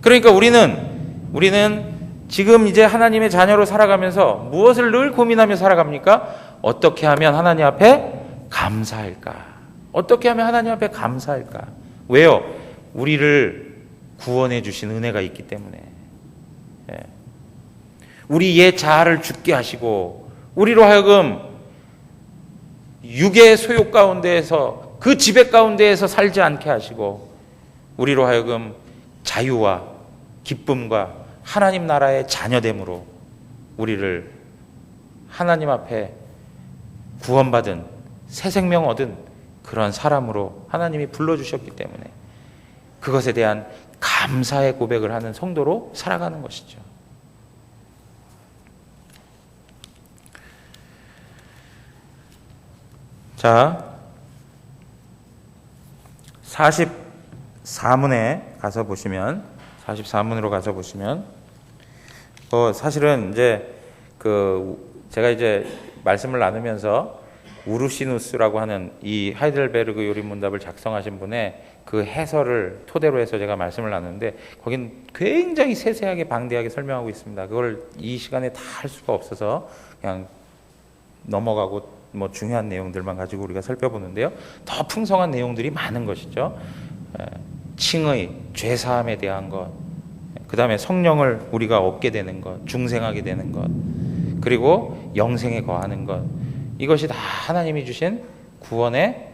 그러니까 우리는 지금 이제 하나님의 자녀로 살아가면서 무엇을 늘 고민하며 살아갑니까? 어떻게 하면 하나님 앞에 감사할까? 어떻게 하면 하나님 앞에 감사할까? 왜요? 우리를 구원해 주신 은혜가 있기 때문에. 우리 옛 자아를 죽게 하시고 우리로 하여금 육의 소욕 가운데에서 그 지배 가운데에서 살지 않게 하시고 우리로 하여금 자유와 기쁨과 하나님 나라의 자녀됨으로 우리를 하나님 앞에 구원받은 새 생명 얻은 그런 사람으로 하나님이 불러주셨기 때문에 그것에 대한 감사의 고백을 하는 성도로 살아가는 것이죠. 자, 44문에 가서 보시면, 44문으로 가서 보시면, 사실은 이제 제가 이제 말씀을 나누면서 우르시누스라고 하는 이 하이델베르그 요리문답을 작성하신 분의 그 해설을 토대로 해서 제가 말씀을 나누는데 거긴 굉장히 세세하게 방대하게 설명하고 있습니다. 그걸 이 시간에 다 할 수가 없어서 그냥 넘어가고 뭐 중요한 내용들만 가지고 우리가 살펴보는데요. 더 풍성한 내용들이 많은 것이죠. 칭의, 죄사함에 대한 것, 그 다음에 성령을 우리가 얻게 되는 것, 중생하게 되는 것, 그리고 영생에 거하는 것, 이것이 다 하나님이 주신 구원의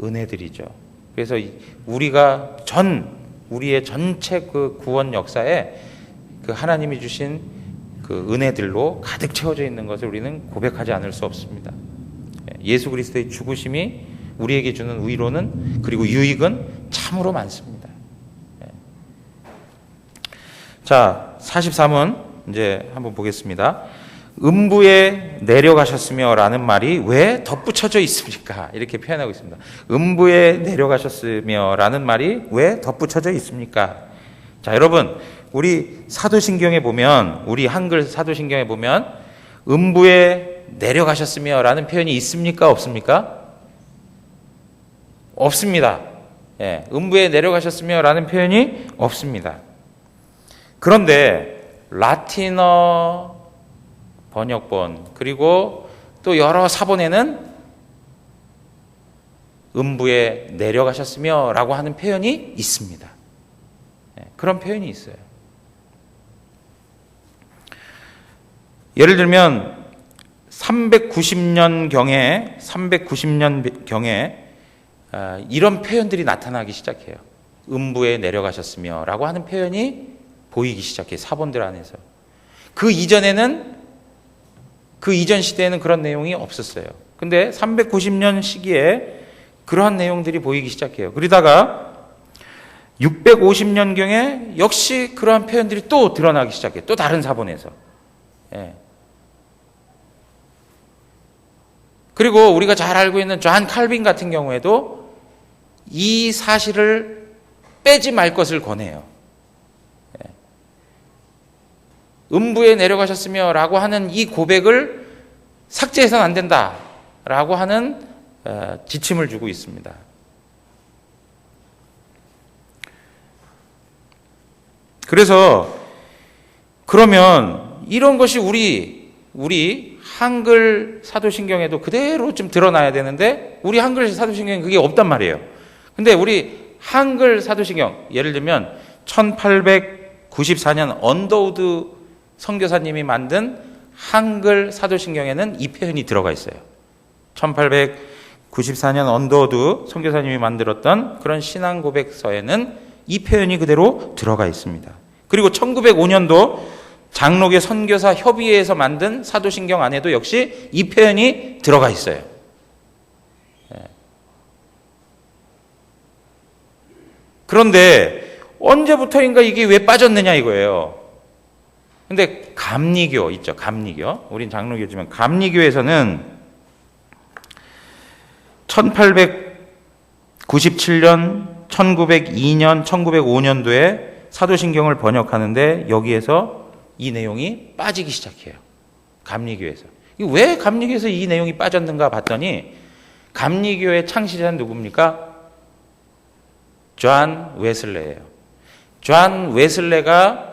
은혜들이죠. 그래서 우리의 전체 그 구원 역사에 그 하나님이 주신 그 은혜들로 가득 채워져 있는 것을 우리는 고백하지 않을 수 없습니다. 예수 그리스도의 죽으심이 우리에게 주는 위로는, 그리고 유익은 참으로 많습니다. 자, 43문 이제 한번 보겠습니다. 음부에 내려가셨으며 라는 말이 왜 덧붙여져 있습니까? 이렇게 표현하고 있습니다. 음부에 내려가셨으며 라는 말이 왜 덧붙여져 있습니까? 자, 여러분, 우리 사도신경에 보면, 우리 한글 사도신경에 보면 음부에 내려가셨으며 라는 표현이 있습니까? 없습니까? 없습니다. 예, 음부에 내려가셨으며 라는 표현이 없습니다. 그런데 라틴어 번역본 그리고 또 여러 사본에는 음부에 내려가셨으며 라고 하는 표현이 있습니다. 그런 표현이 있어요. 예를 들면 390년경에 이런 표현들이 나타나기 시작해요. 음부에 내려가셨으며 라고 하는 표현이 보이기 시작해요. 사본들 안에서. 그 이전 시대에는 그런 내용이 없었어요. 근데 390년 시기에 그러한 내용들이 보이기 시작해요. 그러다가 650년경에 역시 그러한 표현들이 또 드러나기 시작해요. 또 다른 사본에서. 예. 그리고 우리가 잘 알고 있는 존 칼빈 같은 경우에도 이 사실을 빼지 말 것을 권해요. 예. 음부에 내려가셨으며 라고 하는 이 고백을 삭제해서는 안 된다 라고 하는 지침을 주고 있습니다. 그래서 그러면 이런 것이 우리 한글 사도신경에도 그대로 좀 드러나야 되는데 우리 한글 사도신경에 그게 없단 말이에요. 근데 우리 한글 사도신경, 예를 들면 1894년 언더우드 선교사님이 만든 한글 사도신경에는 이 표현이 들어가 있어요. 1894년 언더우드 선교사님이 만들었던 그런 신앙 고백서에는 이 표현이 그대로 들어가 있습니다. 그리고 1905년도 장로교 선교사 협의회에서 만든 사도신경 안에도 역시 이 표현이 들어가 있어요. 그런데 언제부터인가 이게 왜 빠졌느냐 이거예요. 근데 감리교 있죠. 감리교. 우린 장로교지만 감리교에서는 1897년, 1902년, 1905년도에 사도신경을 번역하는데 여기에서 이 내용이 빠지기 시작해요. 감리교에서. 왜 감리교에서 이 내용이 빠졌는가 봤더니 감리교의 창시자는 누굽니까? 존 웨슬레예요. 존 웨슬레가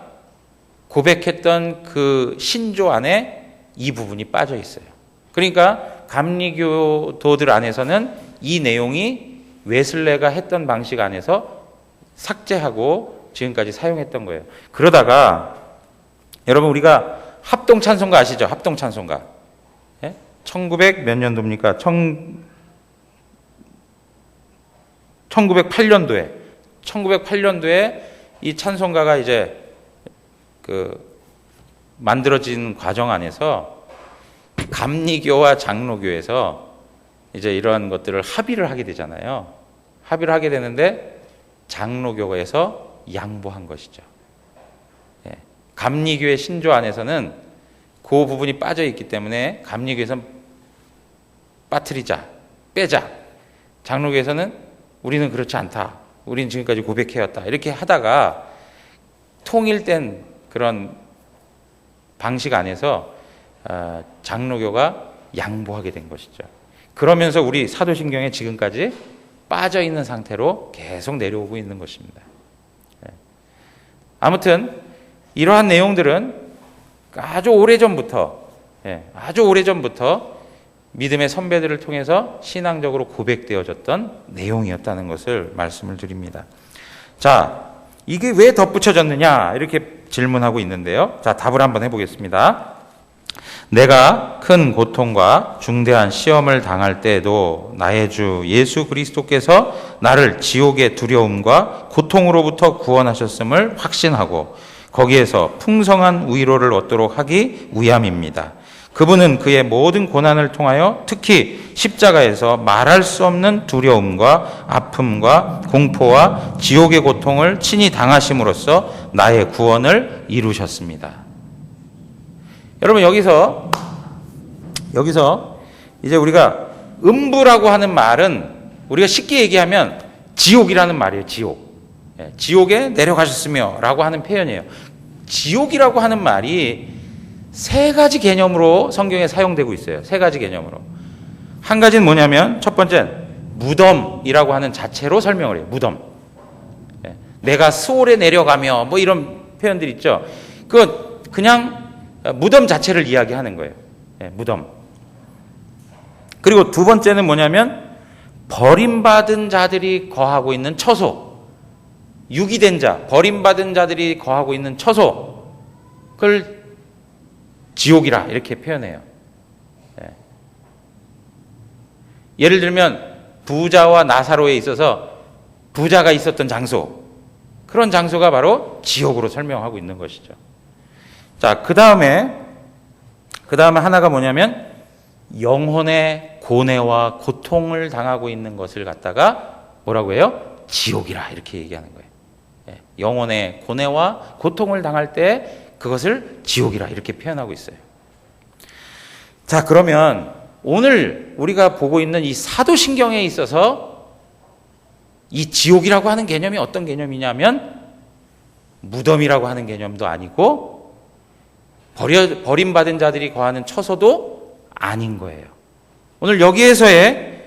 고백했던 그 신조 안에 이 부분이 빠져 있어요. 그러니까 감리교도들 안에서는 이 내용이 웨슬레가 했던 방식 안에서 삭제하고 지금까지 사용했던 거예요. 그러다가 여러분 우리가 합동찬송가 아시죠? 합동찬송가. 1900 몇 년도입니까? 1908년도에 이 찬송가가 이제 만들어진 과정 안에서 감리교와 장로교에서 이제 이러한 것들을 합의를 하게 되잖아요. 합의를 하게 되는데 장로교에서 양보한 것이죠. 감리교의 신조 안에서는 그 부분이 빠져 있기 때문에 감리교에서는 빠뜨리자, 빼자. 장로교에서는 우리는 그렇지 않다. 우리는 지금까지 고백해왔다. 이렇게 하다가 통일된 그런 방식 안에서 장로교가 양보하게 된 것이죠. 그러면서 우리 사도신경에 지금까지 빠져 있는 상태로 계속 내려오고 있는 것입니다. 아무튼 이러한 내용들은 아주 오래전부터 믿음의 선배들을 통해서 신앙적으로 고백되어졌던 내용이었다는 것을 말씀을 드립니다. 자, 이게 왜 덧붙여졌느냐 이렇게 질문하고 있는데요. 자, 답을 한번 해보겠습니다. 내가 큰 고통과 중대한 시험을 당할 때에도 나의 주 예수 그리스도께서 나를 지옥의 두려움과 고통으로부터 구원하셨음을 확신하고 거기에서 풍성한 위로를 얻도록 하기 위함입니다. 그분은 그의 모든 고난을 통하여 특히 십자가에서 말할 수 없는 두려움과 아픔과 공포와 지옥의 고통을 친히 당하심으로써 나의 구원을 이루셨습니다. 여러분 여기서 이제 우리가 음부라고 하는 말은 우리가 쉽게 얘기하면 지옥이라는 말이에요. 지옥에 내려가셨으며 라고 하는 표현이에요. 지옥이라고 하는 말이 세 가지 개념으로 성경에 사용되고 있어요. 세 가지 개념으로. 한 가지는 뭐냐면 첫 번째는 무덤이라고 하는 자체로 설명을 해요. 무덤. 내가 스올에 내려가며 뭐 이런 표현들 있죠. 그건 그냥 무덤 자체를 이야기하는 거예요. 무덤. 그리고 두 번째는 뭐냐면 버림받은 자들이 거하고 있는 처소. 유기된 자, 버림받은 자들이 거하고 있는 처소를 지옥이라 이렇게 표현해요. 예를 들면 부자와 나사로에 있어서 부자가 있었던 장소, 그런 장소가 바로 지옥으로 설명하고 있는 것이죠. 자, 그 다음에 하나가 뭐냐면 영혼의 고뇌와 고통을 당하고 있는 것을 갖다가 뭐라고 해요? 지옥이라 이렇게 얘기하는 거예요. 영혼의 고뇌와 고통을 당할 때 그것을 지옥이라 이렇게 표현하고 있어요. 자, 그러면 오늘 우리가 보고 있는 이 사도신경에 있어서 이 지옥이라고 하는 개념이 어떤 개념이냐면 무덤이라고 하는 개념도 아니고 버림받은 자들이 거하는 처소도 아닌 거예요. 오늘 여기에서의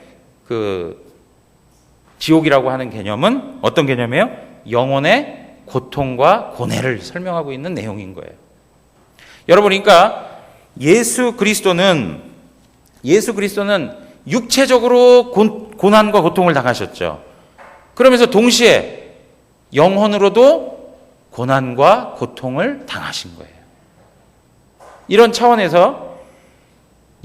그 지옥이라고 하는 개념은 어떤 개념이에요? 영혼의 고통과 고뇌를 설명하고 있는 내용인 거예요. 여러분, 그러니까 예수 그리스도는 육체적으로 고난과 고통을 당하셨죠. 그러면서 동시에 영혼으로도 고난과 고통을 당하신 거예요. 이런 차원에서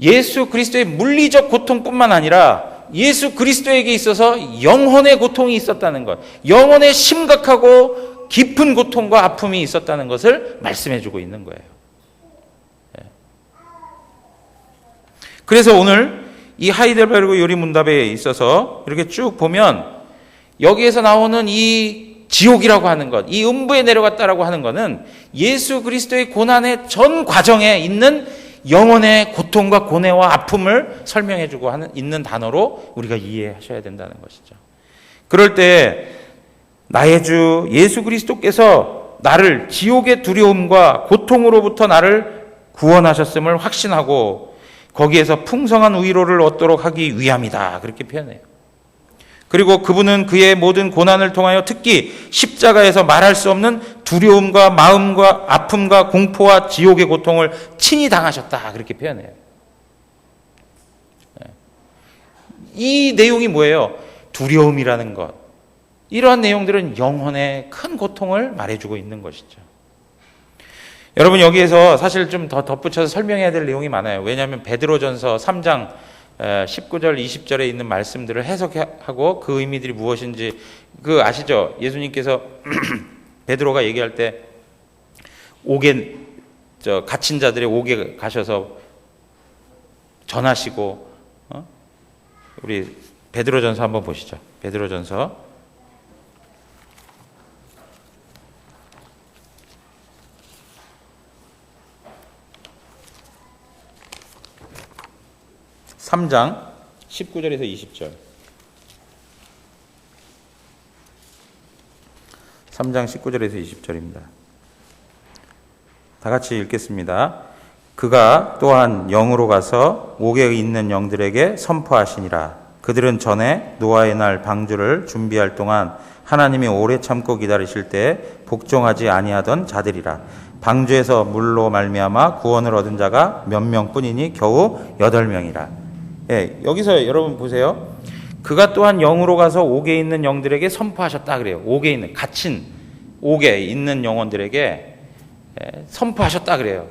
예수 그리스도의 물리적 고통뿐만 아니라 예수 그리스도에게 있어서 영혼의 고통이 있었다는 것, 영혼의 심각하고 깊은 고통과 아픔이 있었다는 것을 말씀해 주고 있는 거예요. 그래서 오늘 이 하이델베르그 요리문답에 있어서 이렇게 쭉 보면 여기에서 나오는 이 지옥이라고 하는 것, 이 음부에 내려갔다라고 하는 것은 예수 그리스도의 고난의 전 과정에 있는 영혼의 고통과 고뇌와 아픔을 설명해 주고 있는 단어로 우리가 이해하셔야 된다는 것이죠. 그럴 때 나의 주 예수 그리스도께서 나를 지옥의 두려움과 고통으로부터 나를 구원하셨음을 확신하고 거기에서 풍성한 위로를 얻도록 하기 위함이다. 그렇게 표현해요. 그리고 그분은 그의 모든 고난을 통하여 특히 십자가에서 말할 수 없는 두려움과 마음과 아픔과 공포와 지옥의 고통을 친히 당하셨다. 그렇게 표현해요. 이 내용이 뭐예요? 두려움이라는 것. 이러한 내용들은 영혼의 큰 고통을 말해주고 있는 것이죠. 여러분, 여기에서 사실 좀 더 덧붙여서 설명해야 될 내용이 많아요. 왜냐하면 베드로전서 3장 19절, 20절에 있는 말씀들을 해석하고 그 의미들이 무엇인지 아시죠? 예수님께서 베드로가 얘기할 때 갇힌 자들의 옥에 가셔서 전하시고, 우리 베드로전서 한번 보시죠. 베드로전서 3장 19절에서 20절. 3장 19절에서 20절입니다. 다 같이 읽겠습니다. 그가 또한 영으로 가서 옥에 있는 영들에게 선포하시니라. 그들은 전에 노아의 날 방주를 준비할 동안 하나님이 오래 참고 기다리실 때 복종하지 아니하던 자들이라. 방주에서 물로 말미암아 구원을 얻은 자가 몇 명뿐이니 겨우 8명이라. 예, 여기서 여러분 보세요. 그가 또한 영으로 가서 옥에 있는 영들에게 선포하셨다 그래요. 옥에 있는, 갇힌 옥에 있는 영혼들에게 선포하셨다 그래요.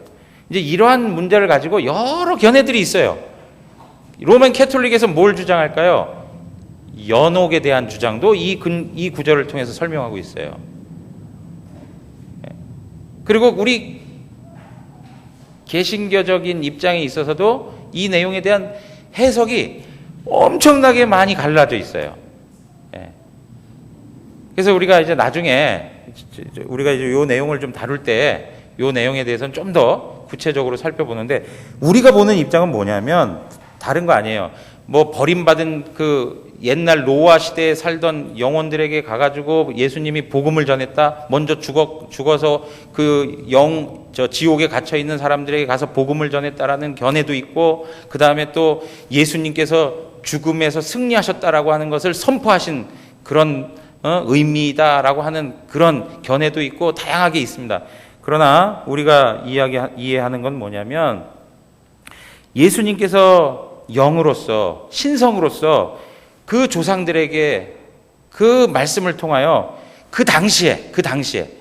이제 이러한 문제를 가지고 여러 견해들이 있어요. 로맨 캐톨릭에서 뭘 주장할까요? 연옥에 대한 주장도 이 구절을 통해서 설명하고 있어요. 그리고 우리 개신교적인 입장에 있어서도 이 내용에 대한 해석이 엄청나게 많이 갈라져 있어요. 그래서 우리가 이제 나중에 우리가 이제 요 내용을 좀 다룰 때 요 내용에 대해서는 좀 더 구체적으로 살펴보는데, 우리가 보는 입장은 뭐냐면 다른 거 아니에요. 뭐 버림받은 그 옛날 노아 시대에 살던 영혼들에게 가가지고 예수님이 복음을 전했다. 먼저 죽어서 그 지옥에 갇혀 있는 사람들에게 가서 복음을 전했다라는 견해도 있고, 그 다음에 또 예수님께서 죽음에서 승리하셨다라고 하는 것을 선포하신 그런 의미다라고 하는 그런 견해도 있고 다양하게 있습니다. 그러나 우리가 이해하는 건 뭐냐면, 예수님께서 영으로서 신성으로서 그 조상들에게 그 말씀을 통하여 그 당시에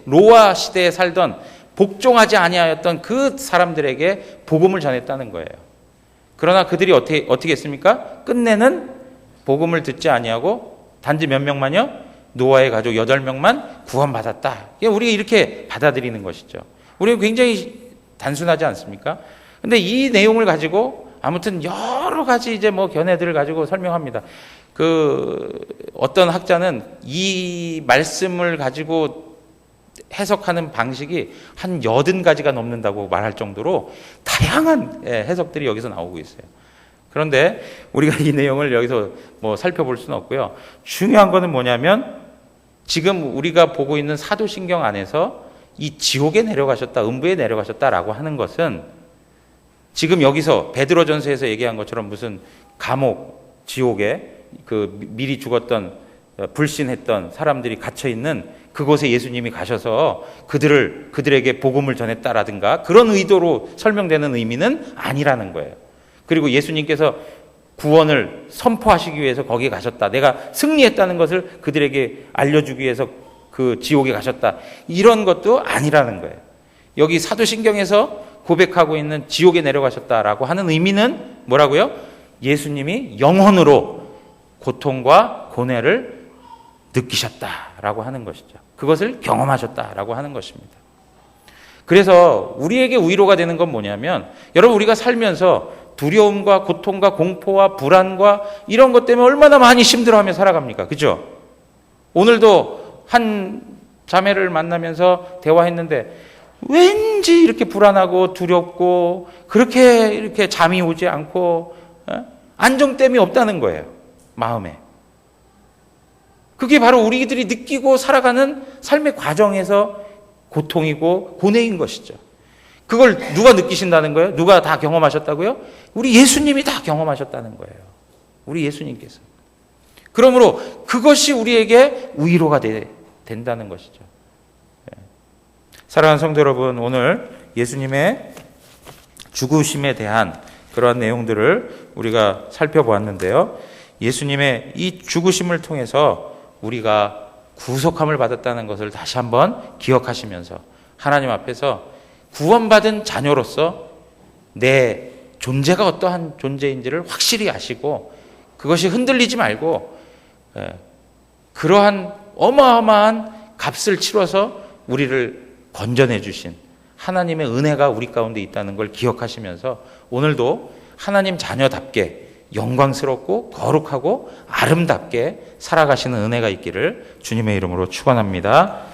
노아 시대에 살던 복종하지 아니하였던 그 사람들에게 복음을 전했다는 거예요. 그러나 그들이 어떻게 했습니까? 끝내는 복음을 듣지 아니하고 단지 몇 명만요? 노아의 가족 8명만 구원받았다. 우리가 이렇게 받아들이는 것이죠. 우리가 굉장히 단순하지 않습니까? 근데 이 내용을 가지고 아무튼 여러 가지 이제 뭐 견해들을 가지고 설명합니다. 어떤 학자는 이 말씀을 가지고 해석하는 방식이 한 80가지가 넘는다고 말할 정도로 다양한 해석들이 여기서 나오고 있어요. 그런데 우리가 이 내용을 여기서 뭐 살펴볼 수는 없고요. 중요한 거는 뭐냐면, 지금 우리가 보고 있는 사도신경 안에서 이 지옥에 내려가셨다, 음부에 내려가셨다라고 하는 것은 지금 여기서 베드로전서에서 얘기한 것처럼 무슨 감옥, 지옥에 그 미리 죽었던 불신했던 사람들이 갇혀 있는 그곳에 예수님이 가셔서 그들에게 복음을 전했다라든가 그런 의도로 설명되는 의미는 아니라는 거예요. 그리고 예수님께서 구원을 선포하시기 위해서 거기에 가셨다, 내가 승리했다는 것을 그들에게 알려주기 위해서 그 지옥에 가셨다, 이런 것도 아니라는 거예요. 여기 사도신경에서 고백하고 있는 지옥에 내려가셨다라고 하는 의미는 뭐라고요? 예수님이 영혼으로 고통과 고뇌를 느끼셨다라고 하는 것이죠. 그것을 경험하셨다라고 하는 것입니다. 그래서 우리에게 위로가 되는 건 뭐냐면, 여러분 우리가 살면서 두려움과 고통과 공포와 불안과 이런 것 때문에 얼마나 많이 힘들어하며 살아갑니까? 그죠? 오늘도 한 자매를 만나면서 대화했는데 왠지 이렇게 불안하고 두렵고 그렇게 이렇게 잠이 오지 않고 안정됨이 없다는 거예요, 마음에. 그게 바로 우리들이 느끼고 살아가는 삶의 과정에서 고통이고 고뇌인 것이죠. 그걸 누가 느끼신다는 거예요? 누가 다 경험하셨다고요? 우리 예수님이 다 경험하셨다는 거예요. 우리 예수님께서. 그러므로 그것이 우리에게 위로가 된다는 것이죠. 사랑하는 성도 여러분, 오늘 예수님의 죽으심에 대한 그러한 내용들을 우리가 살펴보았는데요. 예수님의 이 죽으심을 통해서 우리가 구속함을 받았다는 것을 다시 한번 기억하시면서 하나님 앞에서 구원받은 자녀로서 내 존재가 어떠한 존재인지를 확실히 아시고 그것이 흔들리지 말고 그러한 어마어마한 값을 치러서 우리를 건져내 주신 하나님의 은혜가 우리 가운데 있다는 걸 기억하시면서 오늘도 하나님 자녀답게 영광스럽고 거룩하고 아름답게 살아가시는 은혜가 있기를 주님의 이름으로 축원합니다.